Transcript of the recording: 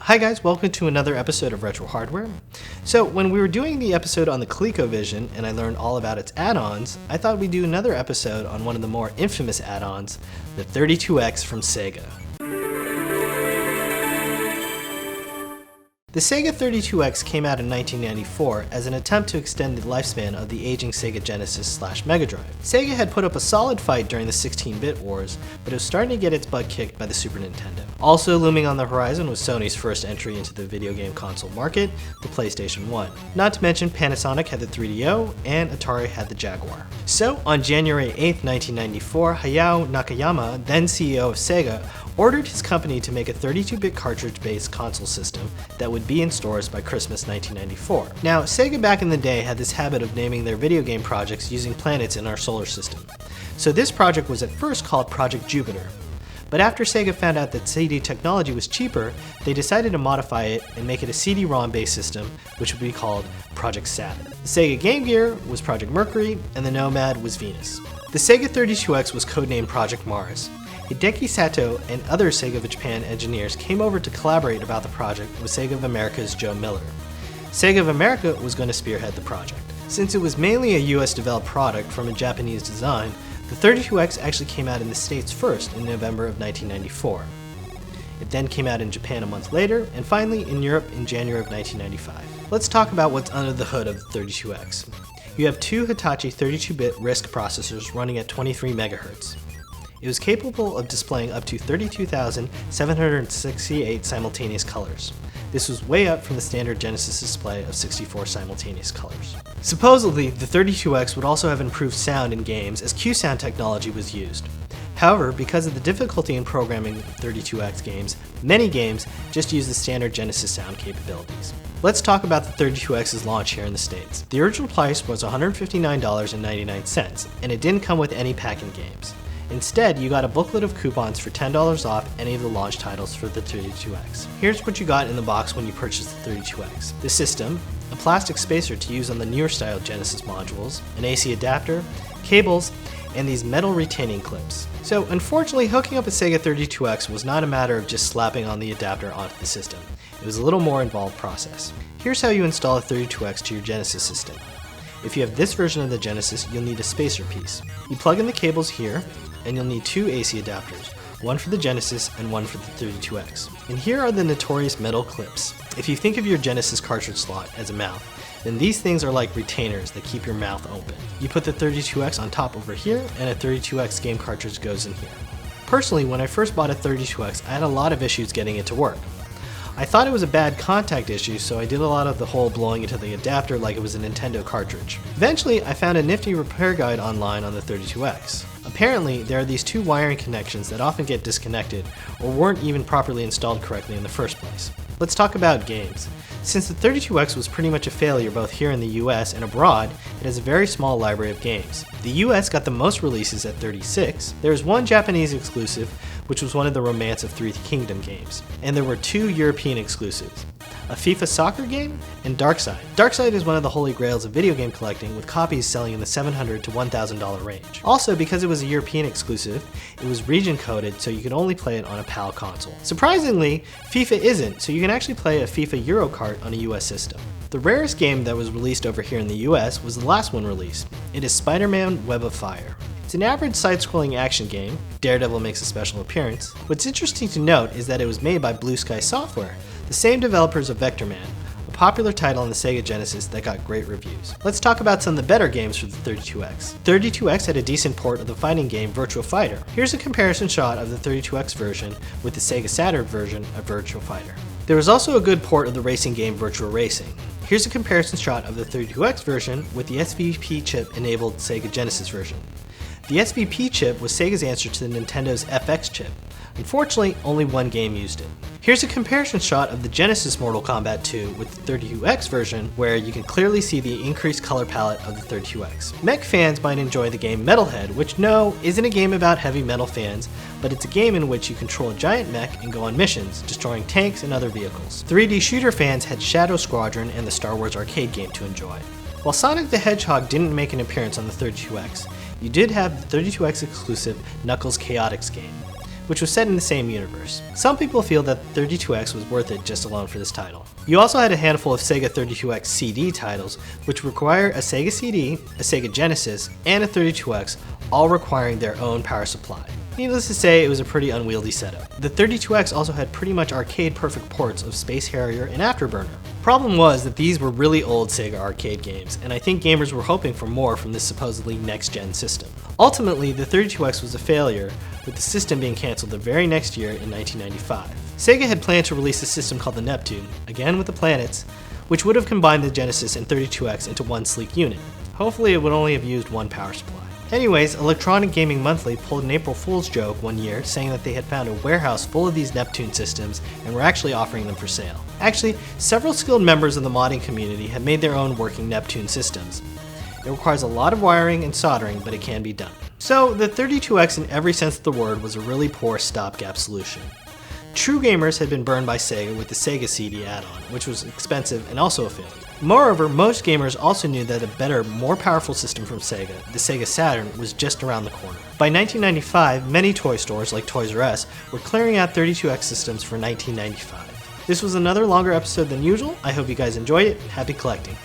Hi guys, welcome to another episode of Retro Hardware. So when we were doing the episode on the ColecoVision and I learned all about its add-ons, I thought we'd do another episode on one of the more infamous add-ons, the 32X from Sega. The Sega 32X came out in 1994 as an attempt to extend the lifespan of the aging Sega Genesis / Mega Drive. Sega had put up a solid fight during the 16-bit wars, but it was starting to get its butt kicked by the Super Nintendo. Also looming on the horizon was Sony's first entry into the video game console market, the PlayStation 1. Not to mention Panasonic had the 3DO, and Atari had the Jaguar. So, on January 8, 1994, Hayao Nakayama, then CEO of Sega, ordered his company to make a 32-bit cartridge-based console system that would be in stores by Christmas 1994. Now, Sega back in the day had this habit of naming their video game projects using planets in our solar system. So this project was at first called Project Jupiter. But after Sega found out that CD technology was cheaper, they decided to modify it and make it a CD-ROM based system, which would be called Project Saturn. The Sega Game Gear was Project Mercury, and the Nomad was Venus. The Sega 32X was codenamed Project Mars. Hideki Sato and other Sega of Japan engineers came over to collaborate about the project with Sega of America's Joe Miller. Sega of America was going to spearhead the project. Since it was mainly a US developed product from a Japanese design, the 32X actually came out in the States first in November of 1994. It then came out in Japan a month later, and finally in Europe in January of 1995. Let's talk about what's under the hood of the 32X. You have two Hitachi 32-bit RISC processors running at 23 MHz. It was capable of displaying up to 32,768 simultaneous colors. This was way up from the standard Genesis display of 64 simultaneous colors. Supposedly, the 32X would also have improved sound in games as Q-Sound technology was used. However, because of the difficulty in programming 32X games, many games just use the standard Genesis sound capabilities. Let's talk about the 32X's launch here in the States. The original price was $159.99, and it didn't come with any pack-in games. Instead, you got a booklet of coupons for $10 off any of the launch titles for the 32X. Here's what you got in the box when you purchased the 32X. The system, a plastic spacer to use on the newer style Genesis modules, an AC adapter, cables, and these metal retaining clips. So unfortunately, hooking up a Sega 32X was not a matter of just slapping on the adapter onto the system. It was a little more involved process. Here's how you install a 32X to your Genesis system. If you have this version of the Genesis, you'll need a spacer piece. You plug in the cables here, and you'll need two AC adapters, one for the Genesis and one for the 32X. And here are the notorious metal clips. If you think of your Genesis cartridge slot as a mouth, then these things are like retainers that keep your mouth open. You put the 32X on top over here, and a 32X game cartridge goes in here. Personally, when I first bought a 32X, I had a lot of issues getting it to work. I thought it was a bad contact issue, so I did a lot of the whole blowing into the adapter like it was a Nintendo cartridge. Eventually, I found a nifty repair guide online on the 32X. Apparently, there are these two wiring connections that often get disconnected or weren't even properly installed correctly in the first place. Let's talk about games. Since the 32X was pretty much a failure both here in the US and abroad, it has a very small library of games. The US got the most releases at 36. There was one Japanese exclusive, which was one of the Romance of Three Kingdom games. And there were two European exclusives, a FIFA soccer game and Darkside. Darkside is one of the holy grails of video game collecting, with copies selling in the $700 to $1,000 range. Also, because it was a European exclusive, it was region coded so you could only play it on a PAL console. Surprisingly, FIFA isn't, so you can actually play a FIFA Euro Kart on a US system. The rarest game that was released over here in the US was the last one released. It is Spider-Man Web of Fire. It's an average side-scrolling action game. Daredevil makes a special appearance. What's interesting to note is that it was made by Blue Sky Software, the same developers of Vector Man, a popular title on the Sega Genesis that got great reviews. Let's talk about some of the better games for the 32X. 32X had a decent port of the fighting game Virtua Fighter. Here's a comparison shot of the 32X version with the Sega Saturn version of Virtua Fighter. There was also a good port of the racing game Virtua Racing. Here's a comparison shot of the 32X version with the SVP chip-enabled Sega Genesis version. The SVP chip was Sega's answer to the Nintendo's FX chip. Unfortunately, only one game used it. Here's a comparison shot of the Genesis Mortal Kombat 2 with the 32X version, where you can clearly see the increased color palette of the 32X. Mech fans might enjoy the game Metalhead, which isn't a game about heavy metal fans, but it's a game in which you control a giant mech and go on missions, destroying tanks and other vehicles. 3D shooter fans had Shadow Squadron and the Star Wars arcade game to enjoy. While Sonic the Hedgehog didn't make an appearance on the 32X, you did have the 32X exclusive Knuckles Chaotix game, which was set in the same universe. Some people feel that 32X was worth it just alone for this title. You also had a handful of Sega 32X CD titles, which require a Sega CD, a Sega Genesis, and a 32X, all requiring their own power supply. Needless to say, it was a pretty unwieldy setup. The 32X also had pretty much arcade-perfect ports of Space Harrier and Afterburner. Problem was that these were really old Sega arcade games, and I think gamers were hoping for more from this supposedly next-gen system. Ultimately, the 32X was a failure, with the system being cancelled the very next year in 1995. Sega had planned to release a system called the Neptune, again with the planets, which would have combined the Genesis and 32X into one sleek unit. Hopefully it would only have used one power supply. Anyways, Electronic Gaming Monthly pulled an April Fool's joke one year saying that they had found a warehouse full of these Neptune systems and were actually offering them for sale. Actually, several skilled members of the modding community have made their own working Neptune systems. It requires a lot of wiring and soldering, but it can be done. So, the 32X in every sense of the word was a really poor stopgap solution. True gamers had been burned by Sega with the Sega CD add-on, which was expensive and also a failure. Moreover, most gamers also knew that a better, more powerful system from Sega, the Sega Saturn, was just around the corner. By 1995, many toy stores like Toys R Us were clearing out 32X systems for 1995. This was another longer episode than usual. I hope you guys enjoyed it. Happy collecting.